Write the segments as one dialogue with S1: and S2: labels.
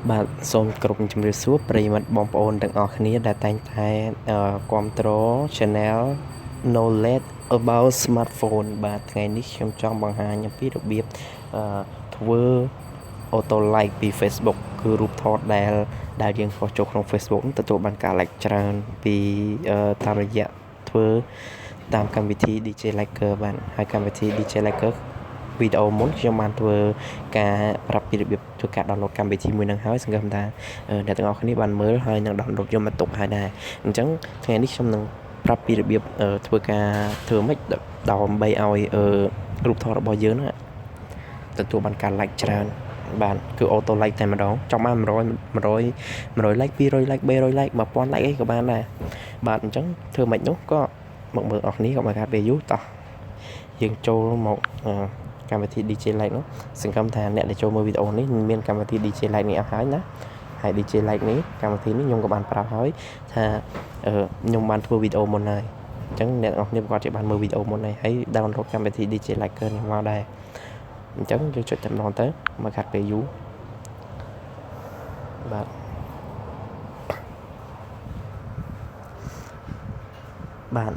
S1: បាទសូមគ្រប់ជំរាបសួរប្រិយមិត្តបងប្អូនទាំងអស់គ្នាដែលតែងតែគាំទ្រ Channel Knowledge About Smartphone បាទថ្ងៃនេះខ្ញុំចង់បង្ហាញអំពីរបៀបធ្វើ auto like ពី Facebook គឺរូបថតដែលយើងផុសចូលក្នុង Facebook ទទួលបានការ like ច្រើនពីតាមរយៈធ្វើតាមកម្មវិធី DJ Liker បាទហើយកម្មវិធី DJ Liker វីដេអូមុនខ្ញុំបានធ្វើការប្រាប់ពីរបៀបធ្វើការ download កម្មវិធីមួយហ្នឹងហើយសង្ឃឹមថាអ្នកទាំងអស់គ្នាបានមើលហើយនឹង download យកមកទុកហើយដែរអញ្ចឹងថ្ងៃនេះខ្ញុំនឹងប្រាប់ពីរបៀបធ្វើការធ្វើម៉េចដើម្បីឲ្យរូបថតរបស់យើងហ្នឹងទទួលបានការ like ច្រើនបាទគឺ auto like តែម្ដងចង់បាន100 like 200 like 300 like 1000 like អីក៏បានដែរបាទអញ្ចឹងធ្វើម៉េចនោះក៏មកមើលអស់គ្នាក៏មកកាត់ពេលយូរតោះយើងចូលមកកម្មវិធី DJ Light នោះសង្ឃឹមថាអ្នកដែលចូលមើលវីដេអូនេះមានកម្មវិធី DJ Light នេះអស់ហើយណាហើយ DJ Light នេះកម្មវិធីនេះខ្ញុំក៏បានប្រាប់ហើយថាខ្ញុំបានធ្វើវីដេអូមុនហើយអញ្ចឹងអ្នកនរគ្នាគាត់ជាបានមើលវីដេអូមុនហើយ download កម្មវិធី DJ Liker នេះមកដែរអញ្ចឹងយើងចុចតែម្ដងទៅមកកាត់ពេលយូរបាទបាទ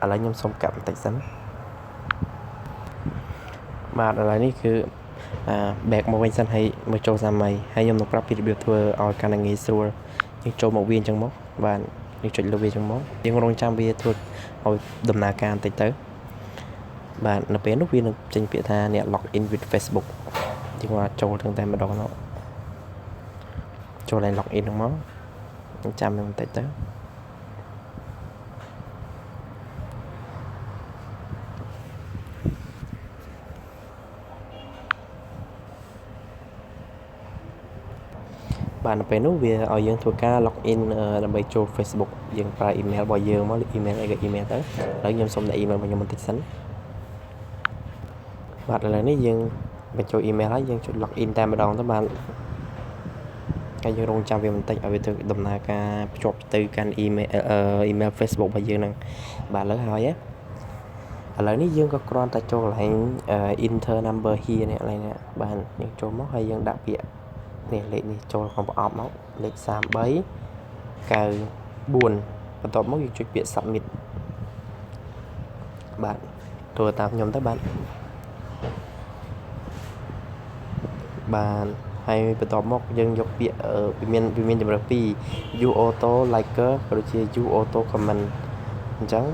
S1: ឥឡូវខ្ញុំសូមកាត់បន្តិចសិនបាទឥឡូវនេះគឺback មកវិញសិនហើយមកចូលសាមីហើយខ្ញុំនឹងប្រាប់ពីរបៀបធ្វើឲ្យកាន់តែងាយស្រួលយើងចូលមកវាអញ្ចឹងមកបាទយើងចុចលើវាអញ្ចឹងមកយើងរងចាំវាធ្វើឲ្យដំណើរការបន្តិចទៅបាទនៅពេលនោះវានឹងចេញពាក្យថាអ្នក log in with Facebook យើងមកចូលទាំងតែម្ដងនោះចូលឡើង log in ហ្នឹងមកចាំបន្តិចទៅបាទនៅពេលនោះវាឲ្យយើងធ្វើការ log in ដើម្បីចូល Facebook យើងប្រើ email របស់យើងមក email អីក៏ email ទៅឥឡូវខ្ញុំសុំដាក់ email របស់ខ្ញុំបន្តិចសិនបាទឥឡូវនេះយើងបញ្ចូល email ហើយយើងចុច log in តែម្ដងទៅបាទហើយយើងរងចាំវាបន្តិចឲ្យវាធ្វើដំណើរការភ្ជាប់ទៅកាន់ email Facebook របស់យើងហ្នឹងបាទឥឡូវហើយឥឡូវនេះយើងក៏គ្រាន់តែចូលកន្លែង enter number here នេះកន្លែងនេះបាទយើងចូលមកហើយយើងដាក់ពាក្យនេះលេខនេះចូលក្នុងប្រអប់មកលេខ3394បន្ទាប់មកយើងចុចពាក្យ submit បាទធ្វើតាមខ្ញុំទៅបាទហើយបន្ទាប់មកយើងយកពាក្យវាមានជម្រើស2 you auto liker ក៏ដូចជា you auto comment អញ្ចឹង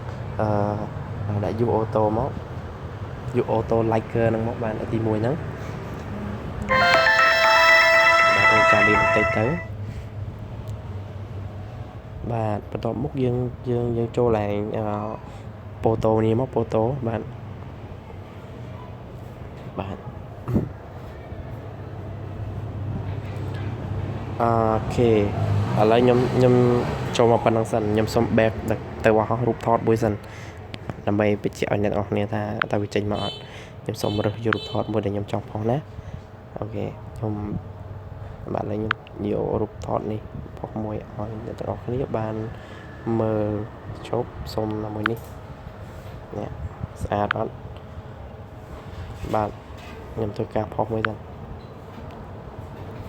S1: ដាក់ you auto មក you auto liker ហ្នឹងមកបានទី1ហ្នឹងចាំវាបន្តិចទៅបាទបន្ទាប់មកយើងចូលឡើងហ្វូតូនេះមកហ្វូតូបាទអូខេឥឡូវខ្ញុំចូលមកប៉ុណ្្នឹងសិនខ្ញុំសុំ back ទៅបោះរូបថតមួយសិនដើម្បីបញ្ជាក់ឲ្យអ្នកនរគ្នាថាតើវាចេញមកអត់ខ្ញុំសុំរើសយករូបថតមួយដែលខ្ញុំចង់ផុសណាអូខេខ្ញុំបាទឥឡូវខ្ញុំយករូបថតនេះផុសមួយឲ្យអ្នកទាំងអស់គ្នាបានមើលជប់សុំមួយនេះនេះស្អាតអត់បាទខ្ញុំធ្វើការផុសមួយសិន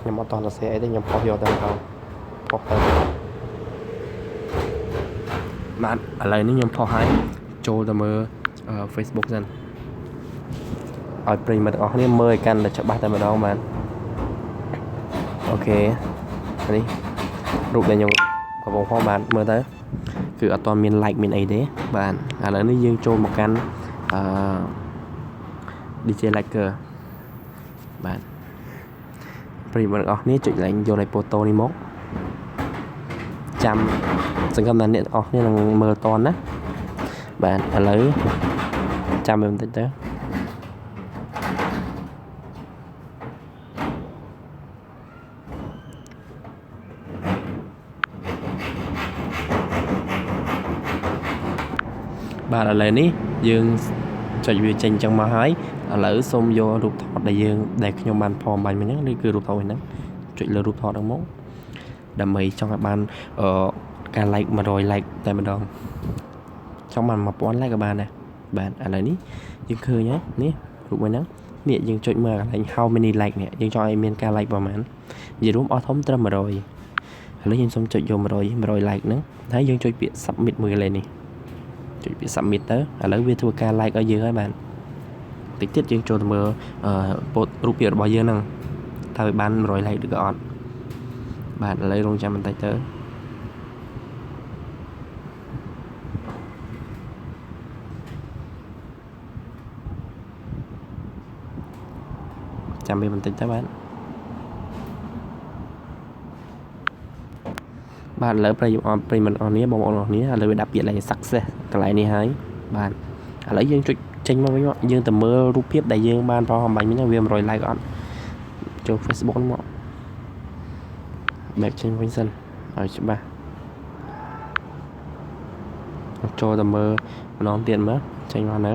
S1: ខ្ញុំអត់តន់សរសេរអីទេខ្ញុំផុសយកតែម្ដងផុសទៅបាទឥឡូវនេះខ្ញុំផុសហើយចូលទៅមើល Facebook សិនឲ្យប្រិយមិត្តទាំងអស់គ្នាមើលឲ្យកាន់តែច្បាស់តែម្ដងបាទអូខេនេះរូបដែលខ្ញុំកំពុងផុសបាទមើលទៅគឺអត់ទាន់មាន like មានអីទេបាទឥឡូវនេះយើងចូលមកកាន់DJ Liker បាទប្រិយមិត្តទាំងអស់គ្នាចុចឡើងយកលេខហ្វូតូនេះមកចាំសង្ឃឹមថាអ្នកទាំងអស់គ្នានឹងមើលតន់ណាបាទឥឡូវចាំវាបន្តិចទៅបាទឥឡូវនេះយើងចុចវាចេញចឹងមកហើយឥឡូវសូមយករូបថតដែលខ្ញុំបានផុសបាញ់មិញហ្នឹងនេះគឺរូបថតហ្នឹងចុចលើរូបថតហ្នឹងមកដើម្បីចង់ឲ្យបានការ like 100 like តែម្ដងចង់បាន1000 like ក៏បានដែរបាទឥឡូវនេះយើងឃើញហើយនេះរូបមួយហ្នឹង នេះយើងចុចមើលកន្លែង how many like នេះយើងចង់ឲ្យមានការ like ប្រហែលនិយាយរួមអស់ធំត្រឹម100ឥឡូវយើងសូមចុចយក100 like ហ្នឹងហើយយើងចុចពាក្យ submit មួយកន្លែងនេះចុចពាក្យ submit ទៅឥឡូវវាធ្វើការ like ឲ្យយើងហើយបាទតិចទៀតយើងចូលទៅមើលពោតរូបភាពរបស់យើងហ្នឹងតើវាបាន100 like ឬក៏អត់បាទឥឡូវរងចាំបន្តិចទៅចាំវាបន្តិចទៅបាទឥឡូវប្រិមត្តអស់នេះបងប្អូនអស់នេះឥឡូវវាដាក់ពាក្យ like success កន្លែងនេះហើយបាទឥឡូវយើងចុចចេញមកវិញយើងទៅមើលរូបភាពដែលយើងបានប្រហែលបាញ់មិញវា100 like អត់ចូល Facebook មកបែកចេញវិញសិនឲ្យច្បាស់ចូលទៅមើលម្ដងទៀតមើលចេញមកនៅ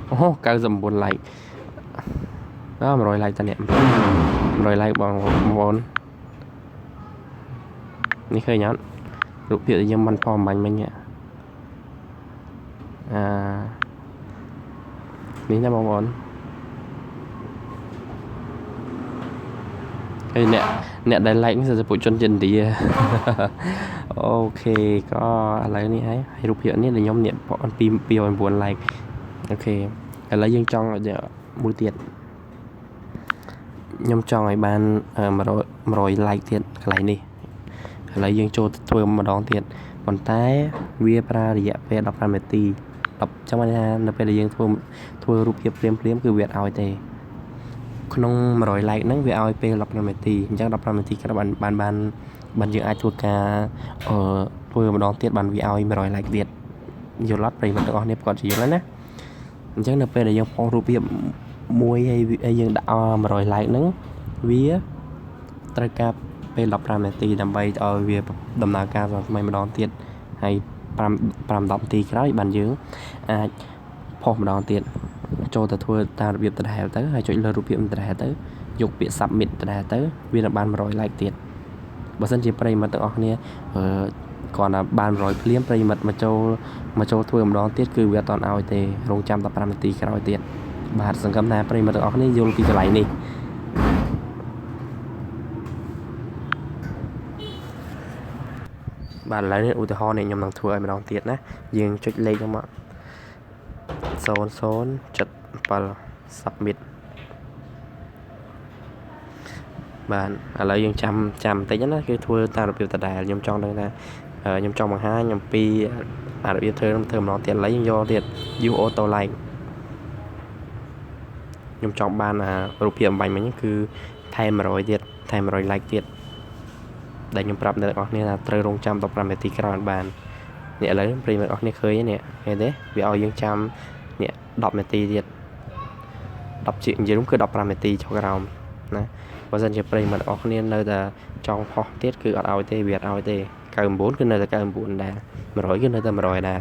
S1: អូ99 like 100 like តានេះ100 like បងប្អូននេះឃើញអត់រូបភាពដែលយើងបានផុសអំបញ្ញមិញនេះណាបងប្អូនហើយអ្នកដែល like នេះគឺពលជនចិនឥណ្ឌាអូខេក៏ឥឡូវនេះហើយរូបភាពនេះដែលខ្ញុំនេះ209 like អូខេឥឡូវយើងចង់មួយទៀតខ្ញុំចង់ឲ្យបាន100 like ទៀតកន្លែងនេះឥឡូវយើងចូលធ្វើម្ដងទៀតប៉ុន្តែវាប្រើរយៈពេល15នាទីចាំថានៅពេលដែលយើងធ្វើរូបភាពភ្លាមគឺវាឲ្យទេក្នុង100 like ហ្នឹងវាឲ្យពេល15នាទីអញ្ចឹង15នាទីក្រោយបានយើងអាចធ្វើការធ្វើម្ដងទៀតបានវាឲ្យ100 like ទៀតយល់អត់ប្រិយមិត្តទាំងអស់គ្នាគាត់ជឿយល់ណាអញ្ចឹងនៅពេលដែលយើងផុសរូបភាពមួយហើយយើងដាក់100 like ហ្នឹងវាត្រូវការពេល15នាទីដើម្បីឲ្យវាដំណើរការថ្មីម្ដងទៀតហើយ5-10នាទីក្រោយបានយើងអាចផុសម្ដងទៀតចូលទៅធ្វើតាមរបៀបដដែលទៅហើយចុចលើរូបភាពដដែលទៅយកពាក្យ submit ដដែលទៅវានឹងបាន100 like ទៀតបើសិនជាប្រិយមិត្តទាំងអស់គ្នាគ្រាន់តែបាន100ភ្លាមប្រិយមិត្តមកចូលធ្វើម្ដងទៀតគឺវាអត់ឲ្យទេរងចាំ15នាទីក្រោយទៀតបាទសង្ឃឹមថាប្រិយមិត្តទាំងអស់គ្នាយល់ពីកន្លែងនេះបាទឥឡូវនេះឧទាហរណ៍នេះខ្ញុំនឹងធ្វើឲ្យម្ដងទៀតណាយើងចុចលេខហ្នឹងមក0077 submit បាទឥឡូវយើងចាំបន្តិចណាគឺធ្វើតាមរបៀបដដែលខ្ញុំចង់ដឹងថាខ្ញុំចង់បង្ហាញអំពីរបៀបធ្វើម្ដងទៀតឥឡូវយើងយកទៀត use auto like ខ្ញុំចង់បានរូបភាពអំបញ្ញមិញគឺថែម100ទៀតថែម100 like ទៀតដែលខ្ញុំប្រាប់អ្នកទាំងអស់គ្នាថាត្រូវរងចាំ15នាទីក្រោយបាននេះឥឡូវប្រិយមិត្តអស់គ្នាឃើញនេះឃើញទេវាឲ្យយើងចាំនេះ10នាទីទៀត10ជានិយាយរួមគឺ15នាទីចុះក្រោមណាបើសិនជាប្រិយមិត្តអស់គ្នានៅតែចង់ផុសទៀតគឺអត់ឲ្យទេវាអត់ឲ្យទេ99គឺនៅតែ99ដែរ100គឺនៅតែ100ដែរ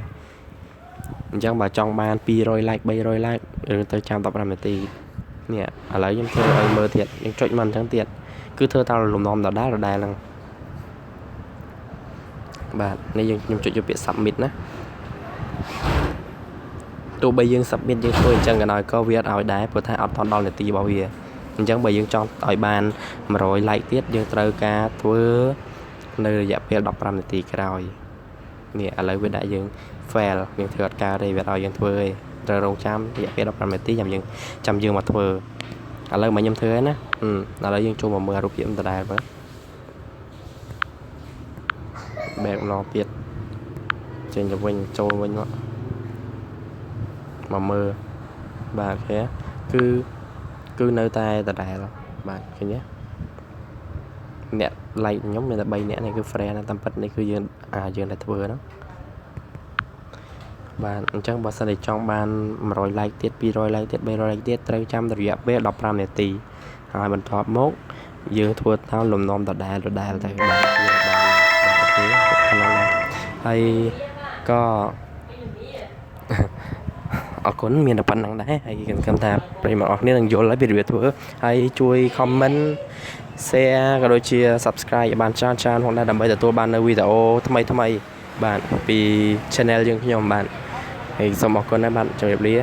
S1: អញ្ចឹងបើចង់បាន200 like 300 like យើងត្រូវចាំ15នាទីនេះឥឡូវខ្ញុំធ្វើឲ្យមើលទៀតយើងចុចមកអញ្ចឹងទៀតគឺធ្វើតាមលំនាំដដែលហ្នឹងបាទនេះខ្ញុំចុចយកពាក្យ submit ណាទោះបីយើង submit យើងធ្វើអញ្ចឹងក៏ដោយក៏វាអត់ឲ្យដែរព្រោះថាអត់ទាន់ដល់នាទីរបស់វាអញ្ចឹងបើយើងចង់ឲ្យបាន100 like ទៀតយើងត្រូវការធ្វើនៅរយៈពេល15នាទីក្រោយនេះឥឡូវវាដាក់យើង fail យើងធ្វើអត់កើតទេវាឲ្យយើងធ្វើឯងត្រូវរងចាំរយៈពេល15នាទីចាំយើងមកធ្វើឥឡូវមកខ្ញុំធ្វើហើយណាឥឡូវយើងចូលមកមើលរូបភាពដដែលមើលបែកម្ដងទៀតចេញទៅវិញចូលវិញមកមើលបាទឃើញគឺនៅតែដដែលបាទឃើញទេអ្នក like ខ្ញុំមានតែ3នាក់នេះគឺ friend តាមពិតនេះគឺយើងដែលធ្វើហ្នឹងបាទអញ្ចឹងបើសិនតែចង់បាន100 like ទៀត200 like ទៀត300 like ទៀតត្រូវចាំរយៈពេល15នាទីហើយបន្ទាប់មកយើងធ្វើតាមលំនាំដដែលទៅបាទយើងបានអូខេហ្នឹងហើយក៏អរគុណមានតែប៉ុណ្្នឹងដែរហើយខ្ញុំថាប្រិយមិត្តអរគ្នានឹងយល់ហើយពីរបៀបធ្វើហើយជួយ comment share ក៏ដូចជា subscribe ឲ្យបានច្រើនផងដែរដើម្បីទទួលបាននៅវីដេអូថ្មីបាទពី channel យើងខ្ញុំបាទ ហើយសូមអរគុណណាស់បាទជម្រាបលា